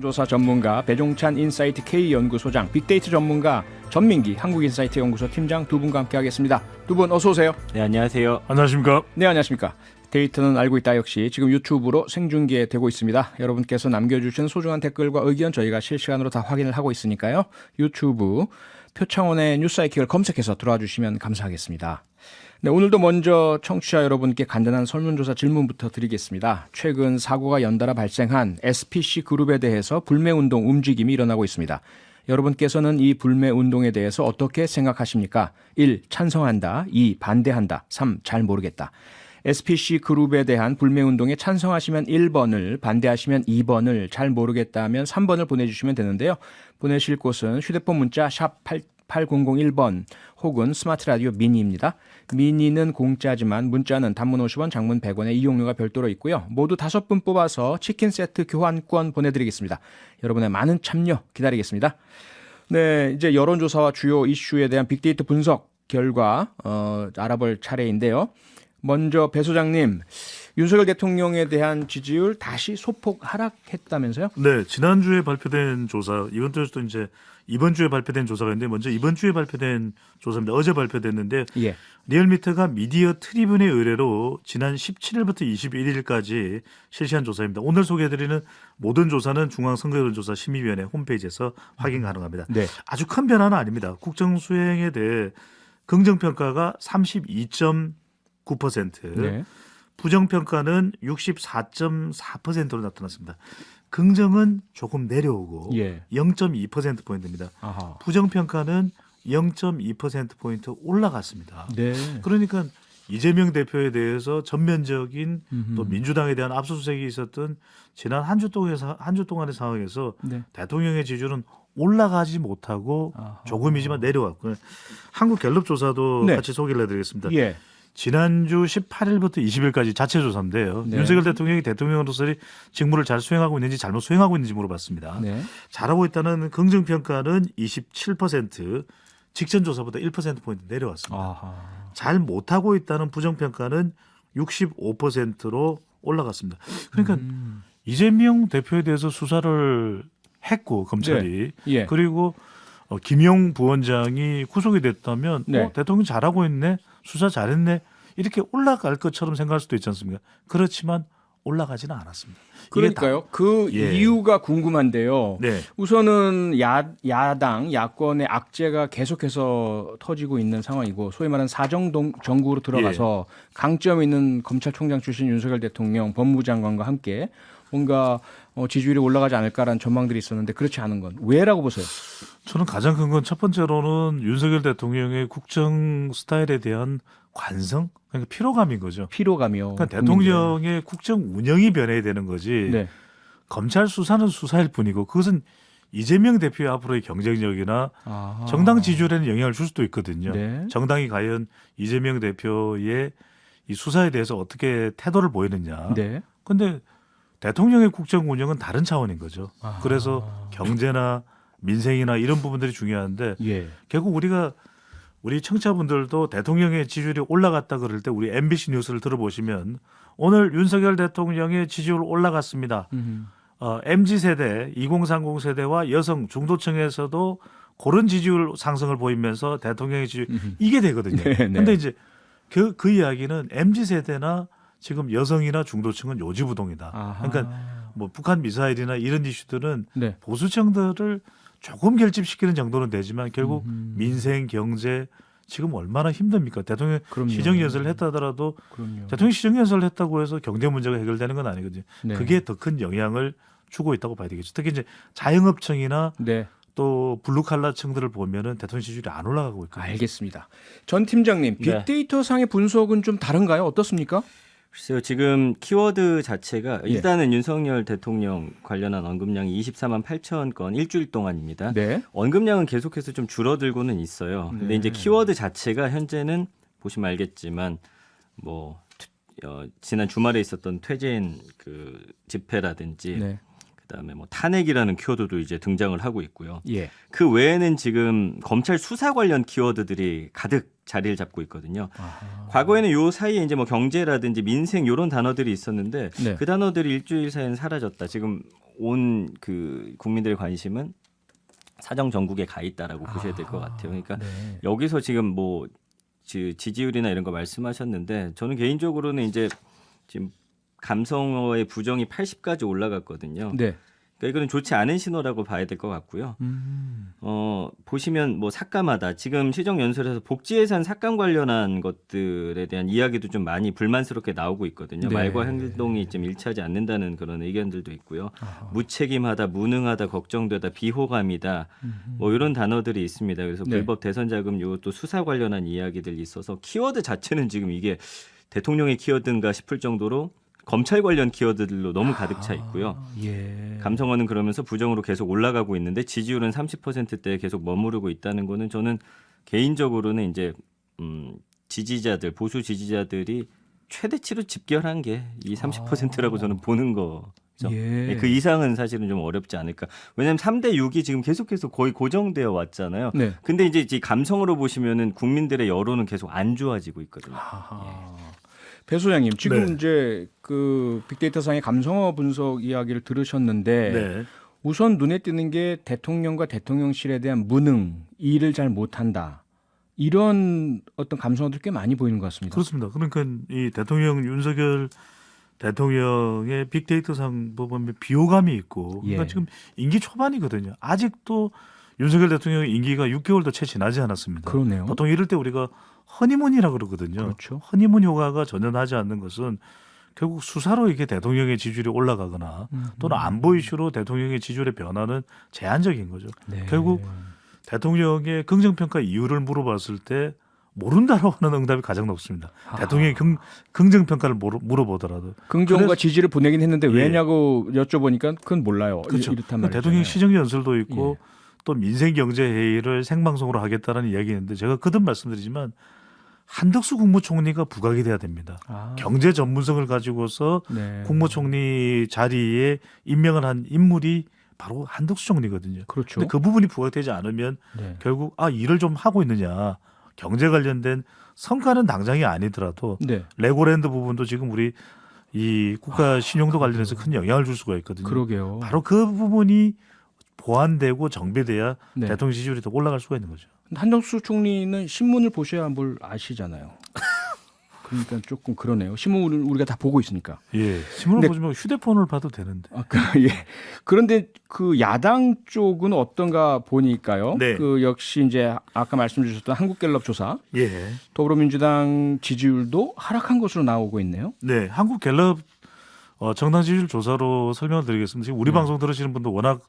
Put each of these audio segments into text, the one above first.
조사 전문가 배종찬 인사이트 K연구소장, 빅데이터 전문가 전민기 한국인사이트 연구소 팀장 두 분과 함께하겠습니다. 두 분 어서 오세요. 네, 안녕하세요. 안녕하십니까? 네, 안녕하십니까. 데이터는 알고 있다 역시 지금 유튜브로 생중계되고 있습니다. 여러분께서 남겨주신 소중한 댓글과 의견 저희가 실시간으로 다 확인을 하고 있으니까요. 유튜브 표창원의 뉴스사이클을 검색해서 들어와 주시면 감사하겠습니다. 네, 오늘도 먼저 청취자 여러분께 간단한 설문조사 질문부터 드리겠습니다. 최근 사고가 연달아 발생한 SPC 그룹에 대해서 불매운동 움직임이 일어나고 있습니다. 여러분께서는 이 불매운동에 대해서 어떻게 생각하십니까? 1. 찬성한다. 2. 반대한다. 3. 잘 모르겠다. SPC 그룹에 대한 불매운동에 찬성하시면 1번을, 반대하시면 2번을, 잘 모르겠다 하면 3번을 보내주시면 되는데요. 보내실 곳은 휴대폰 문자 샵 8001번 혹은 스마트 라디오 미니입니다. 미니는 공짜지만 문자는 단문 50원, 장문 100원의 이용료가 별도로 있고요. 모두 5분 뽑아서 치킨 세트 교환권 보내드리겠습니다. 여러분의 많은 참여 기다리겠습니다. 네, 이제 여론조사와 주요 이슈에 대한 빅데이터 분석 결과 알아볼 차례인데요. 먼저 배 소장님, 윤석열 대통령에 대한 지지율 다시 소폭 하락했다면서요? 네, 지난주에 발표된 조사, 이번 주에 발표된 조사가 있는데 먼저 이번 주에 발표된 조사입니다. 어제 발표됐는데 예. 리얼미터가 미디어 트리뷴의 의뢰로 지난 17일부터 21일까지 실시한 조사입니다. 오늘 소개해드리는 모든 조사는 중앙선거여론조사 심의위원회 홈페이지에서 확인 가능합니다. 네. 아주 큰 변화는 아닙니다. 국정수행에 대해 긍정평가가 32.9%, 네. 부정평가는 64.4%로 나타났습니다. 긍정은 조금 내려오고 예. 0.2%포인트입니다. 아하. 부정평가는 0.2%포인트 올라갔습니다. 네. 그러니까 이재명 대표에 대해서 전면적인 또 음흠. 민주당에 대한 압수수색이 있었던 지난 한 주 동안의 상황에서 네. 대통령의 지지율은 올라가지 못하고 아하. 조금이지만 내려왔고요. 한국 갤럽 조사도 네. 같이 소개를 해드리겠습니다. 예. 지난주 18일부터 20일까지 자체 조사인데요. 네. 윤석열 대통령이 대통령으로서 직무를 잘 수행하고 있는지 잘못 수행하고 있는지 물어봤습니다. 네. 잘하고 있다는 긍정평가는 27%, 직전 조사보다 1%포인트 내려왔습니다. 아하. 잘 못하고 있다는 부정평가는 65%로 올라갔습니다. 그러니까 이재명 대표에 대해서 수사를 했고 검찰이 예. 그리고 김용 부원장이 구속이 됐다면 네. 대통령 잘하고 있네, 수사 잘했네 이렇게 올라갈 것처럼 생각할 수도 있지 않습니까? 그렇지만 올라가지는 않았습니다. 이게 그러니까요. 그 예. 이유가 궁금한데요. 네. 우선은 야당, 야권의 악재가 계속해서 터지고 있는 상황이고 소위 말하는 사정정국으로 들어가서 강점 있는 검찰총장 출신 윤석열 대통령, 법무장관과 함께 뭔가 지지율이 올라가지 않을까라는 전망들이 있었는데 그렇지 않은 건 왜라고 보세요? 저는 가장 큰 건 첫 번째로는 윤석열 대통령의 국정 스타일에 대한 관성, 그러니까 피로감인 거죠. 피로감이요. 그러니까 대통령의 국정 운영이 변해야 되는 거지. 네. 검찰 수사는 수사일 뿐이고 그것은 이재명 대표의 앞으로의 경쟁력이나 아하. 정당 지지율에는 영향을 줄 수도 있거든요. 네. 정당이 과연 이재명 대표의 이 수사에 대해서 어떻게 태도를 보이느냐. 네. 그런데 대통령의 국정 운영은 다른 차원인 거죠. 아하. 그래서 경제나 민생이나 이런 부분들이 중요한데 예. 결국 우리 청취자분들도 대통령의 지지율이 올라갔다 그럴 때 우리 MBC 뉴스를 들어보시면 오늘 윤석열 대통령의 지지율 올라갔습니다. MZ세대, 2030 세대와 여성 중도층에서도 그런 지지율 상승을 보이면서 대통령의 지지율 이게 되거든요. 그런데 네. 이제 그 이야기는 MZ세대나 지금 여성이나 중도층은 요지부동이다. 아하. 그러니까 뭐 북한 미사일이나 이런 이슈들은 네. 보수층들을 조금 결집시키는 정도는 되지만 결국 민생, 경제 지금 얼마나 힘듭니까? 대통령 그럼요. 시정연설을 했다 하더라도 그럼요. 대통령 시정연설을 했다고 해서 경제 문제가 해결되는 건 아니거든요. 네. 그게 더 큰 영향을 주고 있다고 봐야 되겠죠. 특히 이제 자영업층이나 네. 또 블루칼라층들을 보면은 대통령 지지율이 안 올라가고 있거든요. 알겠습니다. 전 팀장님, 네. 빅데이터 상의 분석은 좀 다른가요? 어떻습니까? 글쎄요, 지금 키워드 자체가 예. 일단은 윤석열 대통령 관련한 언급량이 24만 8천 건 일주일 동안입니다. 네. 언급량은 계속해서 좀 줄어들고는 있어요. 근데 네. 이제 키워드 자체가 현재는 보시면 알겠지만 지난 주말에 있었던 퇴진 그 집회라든지 네. 그다음에 뭐 탄핵이라는 키워드도 이제 등장을 하고 있고요. 예. 그 외에는 지금 검찰 수사 관련 키워드들이 가득 자리를 잡고 있거든요. 아하. 과거에는 요 사이에 이제 뭐 경제라든지 민생 이런 단어들이 있었는데 네. 그 단어들이 일주일 사이에는 사라졌다. 지금 온 그 국민들의 관심은 사정 정국에 가 있다라고 보셔야 될 것 같아요. 그러니까 네. 여기서 지금 뭐 지지율이나 이런 거 말씀하셨는데 저는 개인적으로는 이제 지금 감성어의 부정이 80까지 올라갔거든요. 네. 그러니까 이거는 좋지 않은 신호라고 봐야 될 것 같고요. 보시면 뭐 삭감하다. 지금 시정연설에서 복지예산 삭감 관련한 것들에 대한 이야기도 좀 많이 불만스럽게 나오고 있거든요. 네. 말과 행동이 좀 일치하지 않는다는 그런 의견들도 있고요. 아하. 무책임하다, 무능하다, 걱정되다, 비호감이다. 뭐 이런 단어들이 있습니다. 그래서 네. 불법 대선 자금 요또 수사 관련한 이야기들이 있어서 키워드 자체는 지금 이게 대통령의 키워드인가 싶을 정도로 검찰 관련 키워드들로 너무 가득 차 있고요. 예. 감성어는 그러면서 부정으로 계속 올라가고 있는데 지지율은 30%대에 계속 머무르고 있다는 거는 저는 개인적으로는 이제 지지자들 보수 지지자들이 최대치로 집결한 게 이 30%라고 저는 보는 거죠. 예. 그 이상은 사실은 좀 어렵지 않을까. 왜냐하면 3대 6이 지금 계속해서 거의 고정되어 왔잖아요. 네. 근데 이제 이 감성으로 보시면은 국민들의 여론은 계속 안 좋아지고 있거든요. 아하. 배 소장님 지금 네. 이제 그 빅데이터상의 감성어 분석 이야기를 들으셨는데 네. 우선 눈에 띄는 게 대통령과 대통령실에 대한 무능, 일을 잘 못한다. 이런 어떤 감성어들 꽤 많이 보이는 것 같습니다. 그렇습니다. 그러니까 이 대통령 윤석열 대통령의 빅데이터상 보면 비호감이 있고 그러니까 예. 지금 임기 초반이거든요. 아직도 윤석열 대통령의 임기가 6개월도 채 지나지 않았습니다. 그러네요. 보통 이럴 때 우리가 허니문이라고 그러거든요. 그렇죠. 허니문 효과가 전혀 나지 않는 것은 결국 수사로 이게 대통령의 지지율이 올라가거나 또는 안보 이슈로 대통령의 지지율의 변화는 제한적인 거죠. 네. 결국 대통령의 긍정평가 이유를 물어봤을 때 모른다라고 하는 응답이 가장 높습니다. 대통령의 긍정평가를 물어보더라도. 긍정과 그래서- 지지를 보내긴 했는데 예. 왜냐고 여쭤보니까 그건 몰라요. 그렇죠. 이렇단 말이죠. 대통령 시정연설도 있고 예. 또 민생경제회의를 생방송으로 하겠다는 이야기했는데 제가 거듭 말씀드리지만 한덕수 국무총리가 부각이 돼야 됩니다. 아, 경제 전문성을 가지고서 네. 국무총리 자리에 임명을 한 인물이 바로 한덕수 총리거든요. 그렇죠. 근데 그 부분이 부각되지 않으면 네. 결국 일을 좀 하고 있느냐. 경제 관련된 성과는 당장이 아니더라도 네. 레고랜드 부분도 지금 우리 이 국가 신용도 관련해서 큰 영향을 줄 수가 있거든요. 그러게요. 바로 그 부분이 보완되고 정비돼야 네. 대통령 지지율이 더 올라갈 수가 있는 거죠. 한덕수 총리는 신문을 보셔야 뭘 아시잖아요. 그러니까 조금 그러네요. 신문을 우리가 다 보고 있으니까. 예, 신문을 근데- 보시면 휴대폰을 봐도 되는데. 예. 그런데 그 야당 쪽은 어떤가 보니까요. 네. 그 역시 이제 아까 말씀 주셨던 한국갤럽 조사, 예, 더불어민주당 지지율도 하락한 것으로 나오고 있네요. 네, 한국갤럽 정당 지지율 조사로 설명을 드리겠습니다. 지금 우리 네. 방송 들으시는 분도 워낙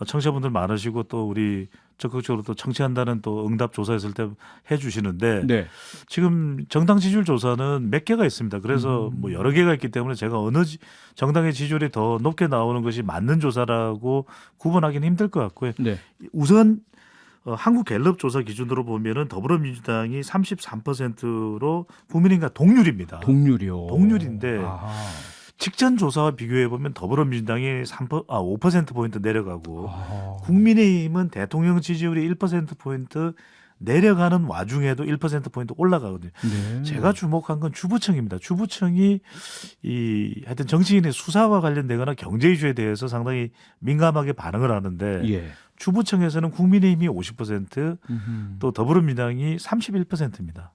청취자분들 많으시고 또 우리 적극적으로 또 청취한다는 또 응답 조사했을 때 해주시는데 네. 지금 정당 지지율 조사는 몇 개가 있습니다. 그래서 뭐 여러 개가 있기 때문에 제가 어느 정당의 지지율이 더 높게 나오는 것이 맞는 조사라고 구분하기는 힘들 것 같고요. 네. 우선 한국갤럽 조사 기준으로 보면은 더불어민주당이 33%로 국민의힘과 동률입니다. 동률이요. 동률인데 아하. 직전 조사와 비교해 보면 더불어민주당이 5%포인트 내려가고 아하. 국민의힘은 대통령 지지율이 1%포인트 내려가는 와중에도 1%포인트 올라가거든요. 네. 제가 주목한 건 주부청입니다. 주부청이 하여튼 정치인의 수사와 관련되거나 경제 이슈에 대해서 상당히 민감하게 반응을 하는데 예. 주부청에서는 국민의힘이 50%, 음흠. 또 더불어민주당이 31%입니다.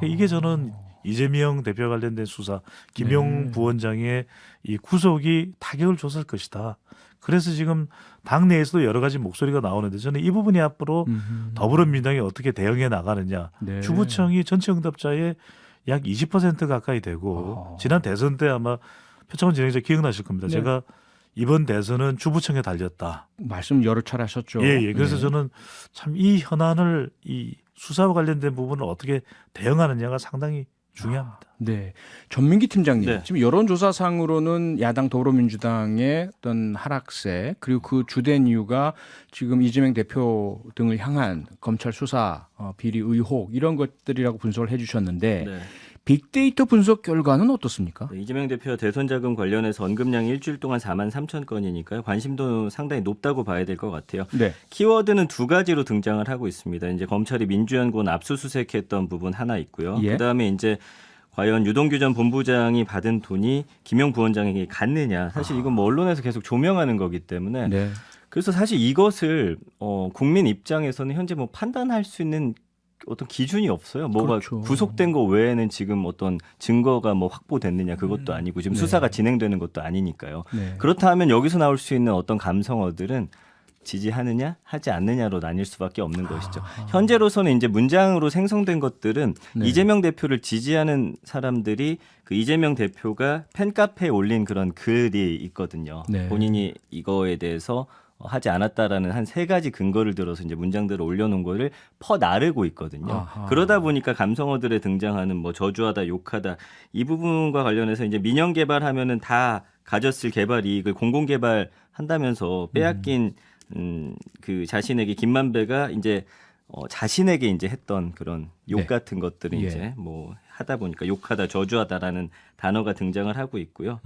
이게 저는 이재명 대표 관련된 수사, 김용 네. 부원장의 이 구속이 타격을 줬을 것이다. 그래서 지금 당내에서도 여러 가지 목소리가 나오는데 저는 이 부분이 앞으로 더불어민주당이 어떻게 대응해 나가느냐. 네. 주부청이 전체 응답자의 약 20% 가까이 되고 지난 대선 때 아마 표창원 진행자 기억나실 겁니다. 네. 제가 이번 대선은 주부청에 달렸다. 말씀 여러 차례 하셨죠. 예. 그래서 네. 저는 참 이 현안을 이 수사와 관련된 부분을 어떻게 대응하느냐가 상당히 중요합니다. 네. 전민기 팀장님, 네. 지금 여론조사상으로는 야당 더불어민주당의 어떤 하락세 그리고 그 주된 이유가 지금 이재명 대표 등을 향한 검찰 수사 비리 의혹 이런 것들이라고 분석을 해주셨는데 네. 빅데이터 분석 결과는 어떻습니까? 네, 이재명 대표 대선 자금 관련해서 언급량이 일주일 동안 4만 3천 건이니까요. 관심도 상당히 높다고 봐야 될 것 같아요. 네. 키워드는 두 가지로 등장을 하고 있습니다. 이제 검찰이 민주연구원 압수수색했던 부분 하나 있고요. 예. 그다음에 이제 과연 유동규 전 본부장이 받은 돈이 김용 부원장에게 갔느냐. 사실 이건 뭐 언론에서 계속 조명하는 거기 때문에 네. 그래서 사실 이것을 국민 입장에서는 현재 뭐 판단할 수 있는 어떤 기준이 없어요. 뭐가 그렇죠. 구속된 거 외에는 지금 어떤 증거가 뭐 확보됐느냐 그것도 아니고 지금 네. 수사가 진행되는 것도 아니니까요. 네. 그렇다면 여기서 나올 수 있는 어떤 감성어들은 지지하느냐 하지 않느냐로 나뉠 수밖에 없는 것이죠. 현재로서는 이제 문장으로 생성된 것들은 네. 이재명 대표를 지지하는 사람들이 그 이재명 대표가 팬카페에 올린 그런 글이 있거든요. 네. 본인이 이거에 대해서 하지 않았다라는 한 세 가지 근거를 들어서 이제 문장들을 올려놓은 거를 퍼나르고 있거든요. 아하. 그러다 보니까 감성어들에 등장하는 뭐 저주하다, 욕하다 이 부분과 관련해서 이제 민영 개발하면은 다 가졌을 개발 이익을 공공 개발한다면서 빼앗긴 그 자신에게 김만배가 이제 자신에게 이제 했던 그런 욕 네. 같은 것들을 예. 이제 뭐 하다 보니까 욕하다, 저주하다라는 단어가 등장을 하고 있고요.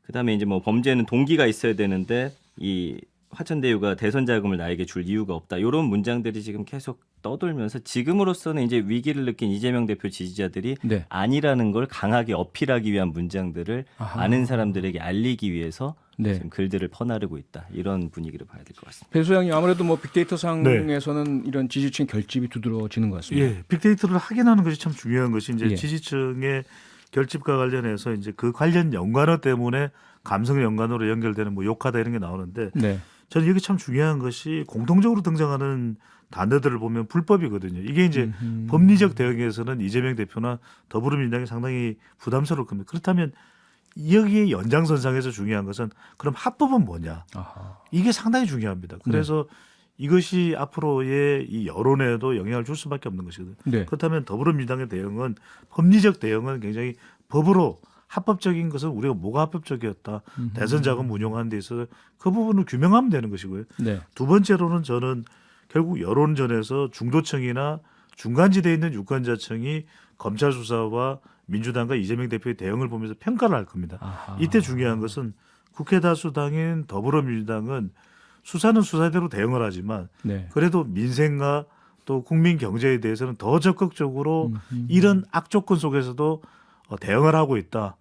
그다음에 이제 뭐 범죄는 동기가 있어야 되는데 이 화천대유가 대선 자금을 나에게 줄 이유가 없다. 이런 문장들이 지금 계속 떠돌면서 지금으로서는 이제 위기를 느낀 이재명 대표 지지자들이 네. 아니라는 걸 강하게 어필하기 위한 문장들을 아하. 아는 사람들에게 알리기 위해서 네. 지금 글들을 퍼나르고 있다. 이런 분위기를 봐야 될 것 같습니다. 배 소장님 아무래도 뭐 빅데이터 상에서는 이런 지지층 결집이 두드러지는 것 같습니다. 예, 빅데이터를 확인하는 것이 참 중요한 것이 이제 예. 지지층의 결집과 관련해서 이제 그 관련 연관어 때문에 감성 연관으로 연결되는 뭐 욕하다 이런 게 나오는데 네. 저는 이게 참 중요한 것이 공통적으로 등장하는 단어들을 보면 불법이거든요. 이게 이제 법리적 대응에서는 이재명 대표나 더불어민주당이 상당히 부담스러울 겁니다. 그렇다면 여기에 연장선상에서 중요한 것은 그럼 합법은 뭐냐? 아하. 이게 상당히 중요합니다. 그래서 이것이 앞으로의 이 여론에도 영향을 줄 수밖에 없는 것이거든요. 네. 그렇다면 더불어민주당의 대응은 법리적 대응은 굉장히 법으로 합법적인 것은 우리가 뭐가 합법적이었다. 대선 자금 운용하는 데 있어서 그 부분을 규명하면 되는 것이고요. 네. 두 번째로는 저는 결국 여론전에서 중도층이나 중간지대에 있는 유권자층이 검찰 수사와 민주당과 이재명 대표의 대응을 보면서 평가를 할 겁니다. 아하. 이때 중요한 것은 국회 다수당인 더불어민주당은 수사는 수사대로 대응을 하지만 네. 그래도 민생과 또 국민 경제에 대해서는 더 적극적으로 이런 악조건 속에서도 대응을 하고 있다.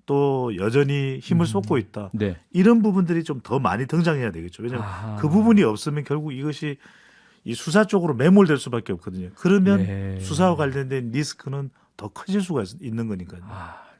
또 여전히 힘을 쏟고 있다. 네. 이런 부분들이 좀 더 많이 등장해야 되겠죠. 왜냐하면 아하. 그 부분이 없으면 결국 이것이 이 수사 쪽으로 매몰될 수밖에 없거든요. 그러면 네. 수사와 관련된 리스크는 더 커질 수가 있는 거니까요.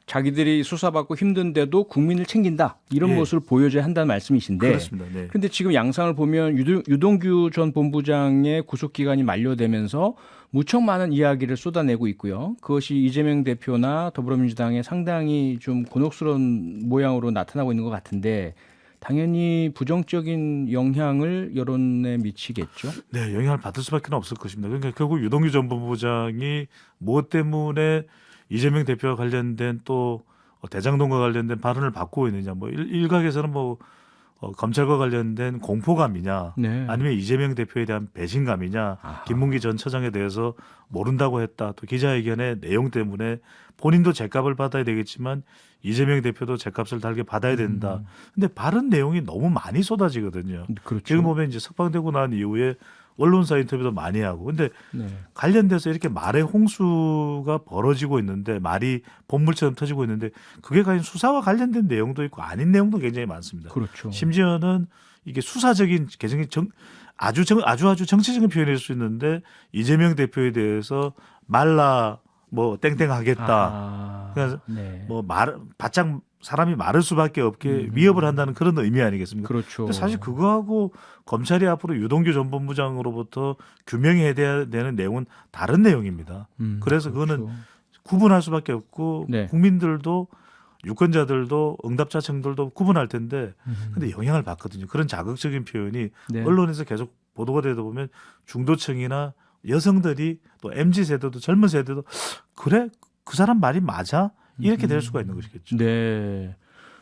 자기들이 수사받고 힘든데도 국민을 챙긴다. 이런 예. 모습을 보여줘야 한다는 말씀이신데. 그렇습니다. 네. 근데 지금 양상을 보면 유동규 전 본부장의 구속 기간이 만료되면서 무척 많은 이야기를 쏟아내고 있고요. 그것이 이재명 대표나 더불어민주당에 상당히 좀 곤혹스러운 모양으로 나타나고 있는 것 같은데 당연히 부정적인 영향을 여론에 미치겠죠. 네, 영향을 받을 수밖에 없을 것입니다. 그러니까 결국 유동규 전 본부장이 무엇 때문에 이재명 대표와 관련된 또 대장동과 관련된 발언을 받고 있느냐, 뭐 일각에서는 뭐 검찰과 관련된 공포감이냐, 네. 아니면 이재명 대표에 대한 배신감이냐, 아하. 김문기 전 처장에 대해서 모른다고 했다. 또 기자회견의 내용 때문에 본인도 죗값을 받아야 되겠지만 이재명 대표도 죗값을 달게 받아야 된다. 근데 발언 내용이 너무 많이 쏟아지거든요. 그렇죠. 지금 보면 이제 석방되고 난 이후에 언론사 인터뷰도 많이 하고, 근데 네. 관련돼서 이렇게 말의 홍수가 벌어지고 있는데 말이 본물처럼 터지고 있는데 그게 과연 수사와 관련된 내용도 있고 아닌 내용도 굉장히 많습니다. 그렇죠. 심지어는 이게 수사적인 개성이 아주 정치적인 표현일 수 있는데 이재명 대표에 대해서 말라 뭐 땡땡하겠다. 아, 그래서 네. 뭐 바짝 사람이 말할 수밖에 없게 위협을 한다는 그런 의미 아니겠습니까? 그렇죠. 근데 사실 그거하고 검찰이 앞으로 유동규 전 본부장으로부터 규명해야 되는 내용은 다른 내용입니다. 그래서 그거는 그렇죠. 구분할 수밖에 없고 네. 국민들도 유권자들도 응답자층들도 구분할 텐데 근데 영향을 받거든요. 그런 자극적인 표현이 네. 언론에서 계속 보도가 되다 보면 중도층이나 여성들이 또 MZ 세대도 젊은 세대도 그래 그 사람 말이 맞아 이렇게 될 수가 있는 것이겠죠. 네.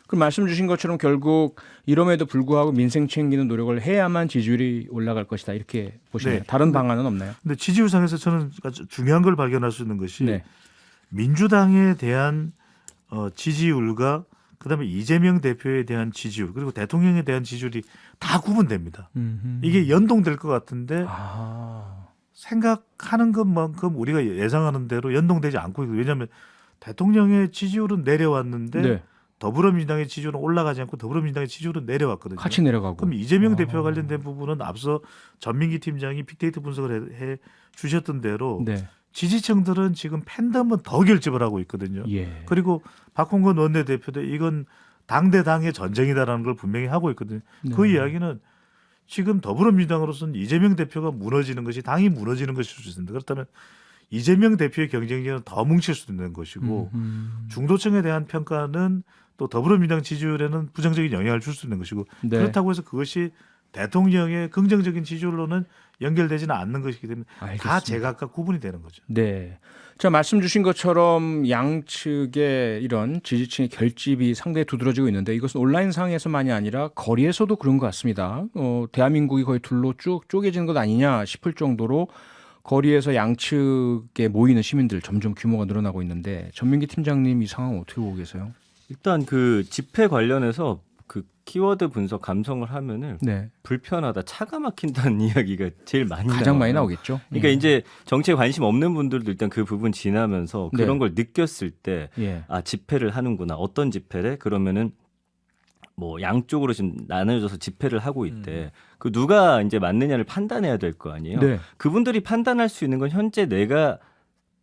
그럼 말씀 주신 것처럼 결국 이럼에도 불구하고 민생 챙기는 노력을 해야만 지지율이 올라갈 것이다 이렇게 보시나요? 네. 다른 방안은 없나요? 근데 지지율상에서 저는 아주 중요한 걸 발견할 수 있는 것이 네. 민주당에 대한 지지율과 그다음에 이재명 대표에 대한 지지율 그리고 대통령에 대한 지지율이 다 구분됩니다. 이게 연동될 것 같은데 생각하는 것만큼 우리가 예상하는 대로 연동되지 않고 있고 왜냐하면 대통령의 지지율은 내려왔는데 네. 더불어민주당의 지지율은 올라가지 않고 더불어민주당의 지지율은 내려왔거든요. 같이 내려가고. 그럼 이재명 대표와 관련된 부분은 앞서 전민기 팀장이 빅데이터 분석을 해 주셨던 대로 네. 지지층들은 지금 팬덤은 더 결집을 하고 있거든요. 예. 그리고 박홍근 원내대표도 이건 당대당의 전쟁이다라는 걸 분명히 하고 있거든요. 그 네. 이야기는 지금 더불어민주당으로서는 이재명 대표가 무너지는 것이 당이 무너지는 것일 수 있습니다. 그렇다면 이재명 대표의 경쟁력은 더 뭉칠 수도 있는 것이고 중도층에 대한 평가는 또 더불어민주당 지지율에는 부정적인 영향을 줄 수 있는 것이고 네. 그렇다고 해서 그것이 대통령의 긍정적인 지지율로는 연결되지는 않는 것이기 때문에 다 알겠습니다. 제각각 구분이 되는 거죠. 네. 자, 말씀 주신 것처럼 양측의 이런 지지층의 결집이 상당히 두드러지고 있는데 이것은 온라인상에서만이 아니라 거리에서도 그런 것 같습니다. 대한민국이 거의 둘로 쭉 쪼개지는 것 아니냐 싶을 정도로 거리에서 양측에 모이는 시민들 점점 규모가 늘어나고 있는데 전민기 팀장님 이 상황 어떻게 보고 계세요? 일단 그 집회 관련해서 그 키워드 분석 감성을 하면은 네. 불편하다, 차가 막힌다는 이야기가 제일 많이 가장 나와요. 많이 나오겠죠. 그러니까 예. 이제 정치에 관심 없는 분들도 일단 그 부분 지나면서 네. 그런 걸 느꼈을 때 예. 아, 집회를 하는구나. 어떤 집회래? 그러면은 뭐 양쪽으로 지금 나눠져서 집회를 하고 있대. 그 누가 이제 맞느냐를 판단해야 될 거 아니에요. 네. 그분들이 판단할 수 있는 건 현재 내가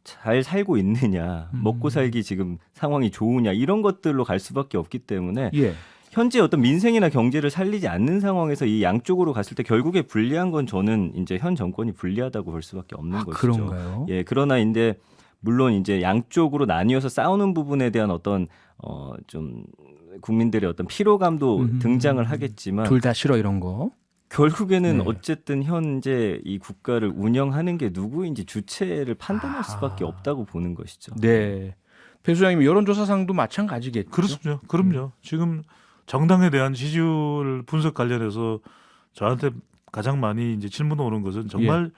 잘 살고 있느냐, 먹고 살기 지금 상황이 좋으냐 이런 것들로 갈 수밖에 없기 때문에 예. 현재 어떤 민생이나 경제를 살리지 않는 상황에서 이 양쪽으로 갔을 때 결국에 불리한 건 저는 이제 현 정권이 불리하다고 볼 수밖에 없는 것이죠. 그런가요? 예, 그러나 이제 물론 이제 양쪽으로 나뉘어서 싸우는 부분에 대한 어떤 좀 국민들의 어떤 피로감도 등장을 하겠지만 둘 다 싫어 이런 거. 결국에는 네. 어쨌든 현재 이 국가를 운영하는 게 누구인지 주체를 판단할 수밖에 없다고 보는 것이죠. 네. 배 소장님 여론조사상도 마찬가지겠죠. 그렇습니다. 그럼요. 지금 정당에 대한 지지율 분석 관련해서 저한테 가장 많이 이제 질문 오는 것은 정말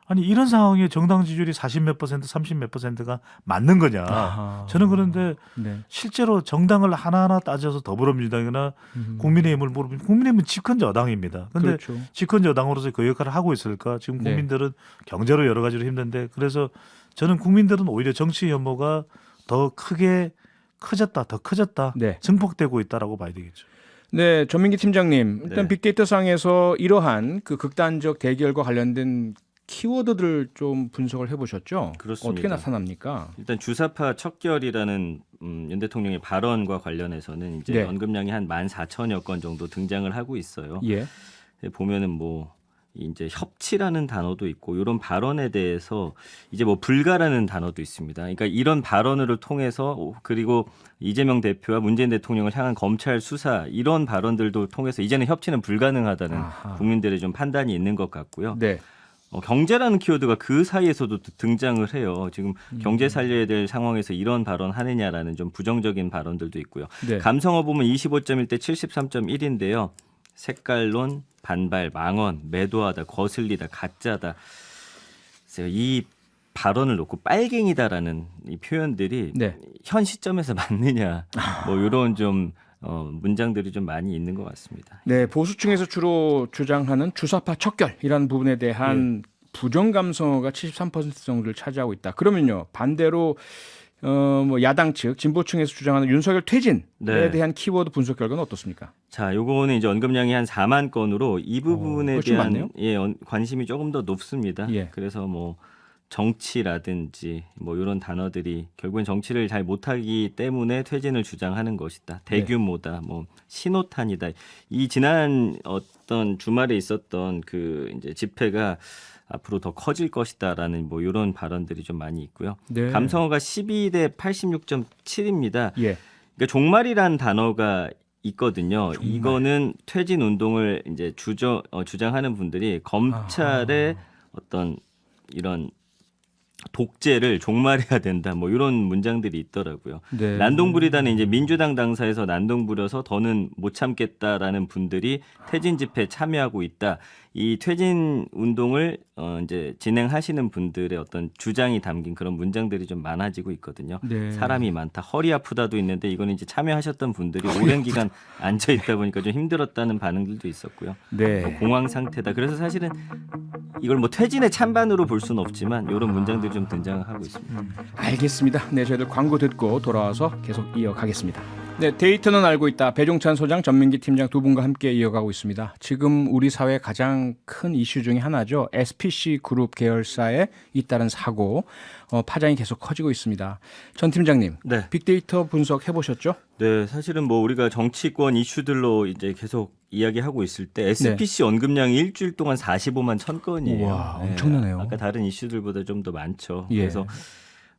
아니 이런 상황에 정당 지지율이 40몇 %, 30몇 %가 맞는 거냐. 아하. 저는 그런데 네. 실제로 정당을 하나하나 따져서 더불어민주당이나 국민의힘을 물어보면 국민의힘은 집권 여당입니다. 그런데 그렇죠. 집권 여당으로서 그 역할을 하고 있을까? 지금 네. 국민들은 경제로 여러 가지로 힘든데 그래서 저는 국민들은 오히려 정치 혐오가 더 커졌다, 네. 증폭되고 있다라고 봐야 되겠죠. 네, 전민기 팀장님. 일단 네. 빅데이터 상에서 이러한 그 극단적 대결과 관련된 키워드들 좀 분석을 해보셨죠? 그렇습니다. 어떻게 나타납니까? 일단 주사파 척결이라는 윤 대통령의 발언과 관련해서는 이제 네. 언급량이 한 14,000여 건 정도 등장을 하고 있어요. 예. 보면은 뭐 이제 협치라는 단어도 있고 이런 발언에 대해서 이제 뭐 불가라는 단어도 있습니다. 그러니까 이런 발언을 통해서 그리고 이재명 대표와 문재인 대통령을 향한 검찰 수사 이런 발언들도 통해서 이제는 협치는 불가능하다는 아하. 국민들의 좀 판단이 있는 것 같고요. 네. 경제라는 키워드가 그 사이에서도 등장을 해요. 지금 경제 살려야 될 상황에서 이런 발언 하느냐라는 좀 부정적인 발언들도 있고요. 네. 감성어 보면 25.1 대 73.1인데요. 색깔론, 반발, 망언, 매도하다, 거슬리다, 가짜다. 그래서 이 발언을 놓고 빨갱이다라는 이 표현들이 네. 현 시점에서 맞느냐 뭐 이런 좀 문장들이 좀 많이 있는 것 같습니다. 네, 보수층에서 주로 주장하는 주사파 척결이라는 부분에 대한 부정 감성어가 73% 정도를 차지하고 있다. 그러면요, 반대로 뭐 야당 측 진보층에서 주장하는 윤석열 퇴진에 네. 대한 키워드 분석 결과는 어떻습니까? 자, 요거는 이제 언급량이 한 4만 건으로 이 부분에 훨씬 많네요. 대한 관심이 조금 더 높습니다. 예. 그래서 뭐 정치라든지 뭐 이런 단어들이 결국엔 정치를 잘 못하기 때문에 퇴진을 주장하는 것이다. 대규모다. 뭐 신호탄이다. 이 지난 어떤 주말에 있었던 그 이제 집회가 앞으로 더 커질 것이다라는 뭐 이런 발언들이 좀 많이 있고요. 네. 감성어가 12대 86.7입니다. 예. 그러니까 종말이란 단어가 있거든요. 이거는 퇴진 운동을 이제 주장하는 분들이 검찰의 어떤 이런 독재를 종말해야 된다. 뭐 이런 문장들이 있더라고요. 네. 난동부리다는 이제 민주당 당사에서 난동부려서 더는 못 참겠다라는 분들이 퇴진 집회에 참여하고 있다. 이 퇴진 운동을 이제 진행하시는 분들의 어떤 주장이 담긴 그런 문장들이 좀 많아지고 있거든요. 네. 사람이 많다, 허리 아프다도 있는데 이거는 이제 참여하셨던 분들이 오랜 기간 앉아 있다 보니까 좀 힘들었다는 반응들도 있었고요. 네. 뭐 공황 상태다. 그래서 사실은 이걸 뭐 퇴진의 찬반으로 볼 수는 없지만 이런 문장들이 좀 등장하고 있습니다. 알겠습니다. 네, 저희들 광고 듣고 돌아와서 계속 이어가겠습니다. 네, 데이터는 알고 있다. 배종찬 소장, 전민기 팀장 두 분과 함께 이어가고 있습니다. 지금 우리 사회 가장 큰 이슈 중에 하나죠. SPC 그룹 계열사에 잇따른 사고, 파장이 계속 커지고 있습니다. 전 팀장님, 네. 빅데이터 분석 해보셨죠? 네, 사실은 뭐 우리가 정치권 이슈들로 이제 계속 이야기하고 있을 때 SPC 언급량이 일주일 동안 45만 1,000건이에요. 우와, 엄청나네요. 아까 다른 이슈들보다 좀 더 많죠. 예. 그래서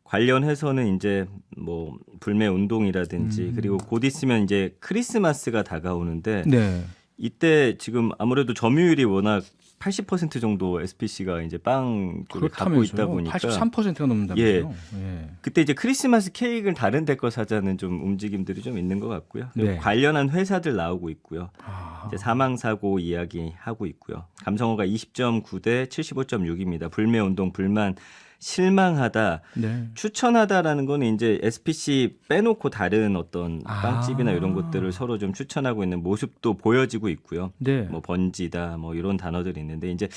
관련해서는 이제 뭐 불매 운동이라든지 그리고 곧 있으면 이제 크리스마스가 다가오는데 네. 이때 지금 아무래도 점유율이 워낙 80% 정도 SPC가 이제 빵 쪽에 갖고 있다 그렇다면서요. 보니까 83%가 넘는다면서요. 예. 그때 이제 크리스마스 케이크를 다른 데 거 사자는 좀 움직임들이 좀 있는 것 같고요. 그리고 네. 관련한 회사들 나오고 있고요. 아, 이제 사망 사고 이야기 하고 있고요. 감성어가 20.9대 75.6입니다. 불매 운동 불만 실망하다. 네. 추천하다라는 거는 이제 SPC 빼놓고 다른 어떤 빵집이나 이런 것들을 서로 좀 추천하고 있는 모습도 보여지고 있고요. 네. 뭐 번지다 뭐 이런 단어들이 있는데 이제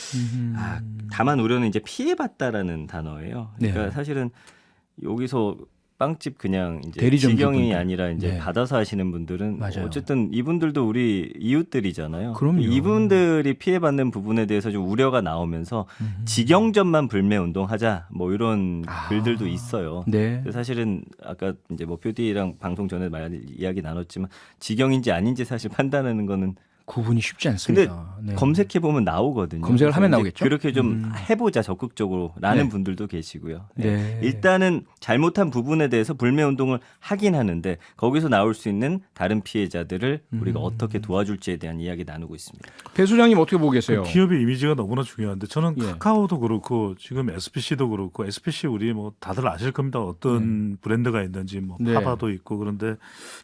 다만 우려는 이제 피해봤다라는 단어예요. 그러니까 네. 사실은 여기서 빵집 그냥 이제 대리점주 직영이 분들. 아니라 이제 네. 받아서 하시는 분들은 맞아요. 어쨌든 이분들도 우리 이웃들이잖아요. 그럼요. 이분들이 피해받는 부분에 대해서 좀 우려가 나오면서 직영점만 불매 운동하자 뭐 이런 글들도 있어요. 네. 사실은 아까 이제 뭐 표디랑 방송 전에 이야기 나눴지만 직영인지 아닌지 사실 판단하는 거는 구분이 쉽지 않습니다. 네. 검색해 보면 나오거든요. 검색을 하면 그래서 이제 나오겠죠? 그렇게 좀 해보자 적극적으로라는 네. 분들도 계시고요. 네. 일단은 잘못한 부분에 대해서 불매 운동을 하긴 하는데 거기서 나올 수 있는 다른 피해자들을 우리가 어떻게 도와줄지에 대한 이야기 나누고 있습니다. 배 소장님 어떻게 보고 계세요? 그 기업의 이미지가 너무나 중요한데 저는 예. 카카오도 그렇고 지금 SPC도 그렇고 SPC 우리 뭐 다들 아실 겁니다. 어떤 브랜드가 있는지 뭐 네. 파바도 있고 그런데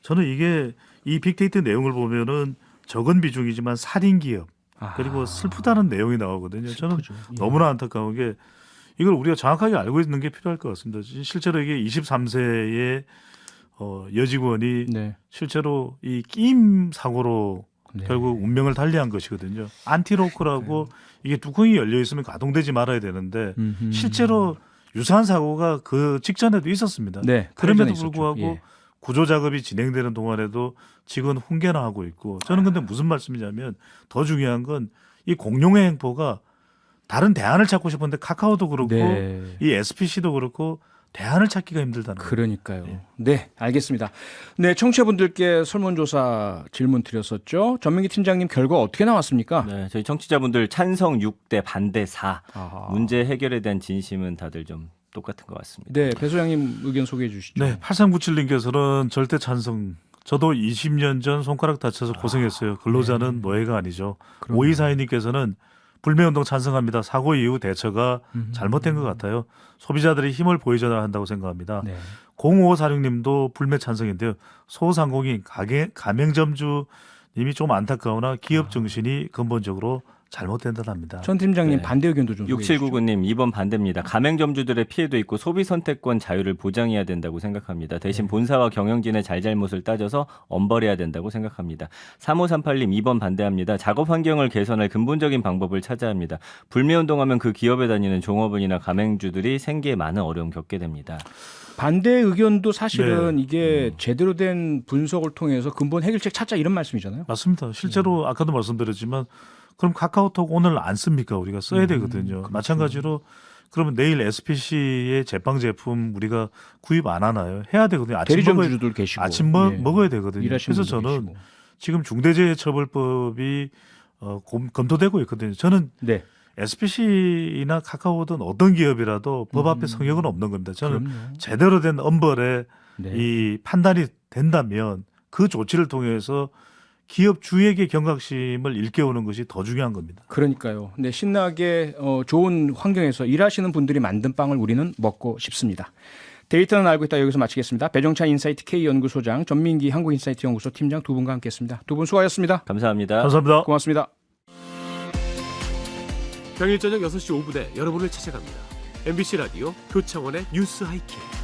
저는 이게 이 빅데이터 내용을 보면은 적은 비중이지만 살인 기업 그리고 슬프다는 내용이 나오거든요. 저는 슬프죠. 예. 너무나 안타까운 게 이걸 우리가 정확하게 알고 있는 게 필요할 것 같습니다. 실제로 이게 23세의 여직원이 네. 실제로 이 끼임 사고로 네. 결국 운명을 달리한 것이거든요. 안티로크라고 이게 뚜껑이 열려 있으면 가동되지 말아야 되는데 실제로 유사한 사고가 그 직전에도 있었습니다. 네. 그럼에도 있었죠. 불구하고 예. 구조 작업이 진행되는 동안에도 직원 훈계나 하고 있고 저는 근데 무슨 말씀이냐면 더 중요한 건 이 공룡의 행포가 다른 대안을 찾고 싶은데 카카오도 그렇고 네. 이 SPC도 그렇고 대안을 찾기가 힘들다는 거예요. 그러니까요. 예. 네, 알겠습니다. 네, 청취자분들께 설문조사 질문 드렸었죠. 전민기 팀장님 결과 어떻게 나왔습니까? 네, 저희 청취자분들 찬성 6대 반대 4. 아하. 문제 해결에 대한 진심은 다들 좀 똑같은 것 같습니다. 네, 배 소장님 의견 소개해 주시죠. 네, 8397님께서는 절대 찬성. 저도 20년 전 손가락 다쳐서 고생했어요. 근로자는 노예가 아니죠. 그럼요. 5242님께서는 불매운동 찬성합니다. 사고 이후 대처가 잘못된 것 같아요. 소비자들이 힘을 보여줘야 한다고 생각합니다. 네. 0546님도 불매 찬성인데요. 소상공인 가맹점주님이 좀 안타까우나 기업 정신이 근본적으로 잘못된다답니다. 전 팀장님 네. 반대 의견도 좀 소개해 주시죠. 6799님 2번 반대입니다. 가맹점주들의 피해도 있고 소비 선택권 자유를 보장해야 된다고 생각합니다. 대신 본사와 경영진의 잘잘못을 따져서 엄벌해야 된다고 생각합니다. 3538님 2번 반대합니다. 작업 환경을 개선할 근본적인 방법을 찾아야 합니다. 불매운동하면 그 기업에 다니는 종업원이나 가맹주들이 생계에 많은 어려움 겪게 됩니다. 반대 의견도 사실은 네. 이게 제대로 된 분석을 통해서 근본 해결책 찾자 이런 말씀이잖아요. 맞습니다. 실제로 아까도 말씀드렸지만 그럼 카카오톡 오늘 안 씁니까? 우리가 써야 되거든요. 그렇죠. 마찬가지로 그러면 내일 SPC의 제빵 제품 우리가 구입 안 하나요? 해야 되거든요. 대리점주들 계시고 아침 예. 먹어야 되거든요. 일하시는 그래서 분들 저는 계시고. 지금 중대재해처벌법이 검토되고 있거든요. 저는 네. SPC나 카카오든 어떤 기업이라도 법 앞에 성역은 없는 겁니다. 저는 그럼요. 제대로 된 엄벌에 네. 이 판단이 된다면 그 조치를 통해서 기업주에게 경각심을 일깨우는 것이 더 중요한 겁니다. 그러니까요. 네, 신나게 좋은 환경에서 일하시는 분들이 만든 빵을 우리는 먹고 싶습니다. 데이터는 알고 있다 여기서 마치겠습니다. 배종찬 인사이트 K연구소장, 전민기 한국인사이트 연구소 팀장 두 분과 함께했습니다. 두 분 수고하셨습니다. 감사합니다. 감사합니다. 고맙습니다. 평일 저녁 6시 5분에 여러분을 찾아갑니다. MBC 라디오 표창원의 뉴스 하이킥.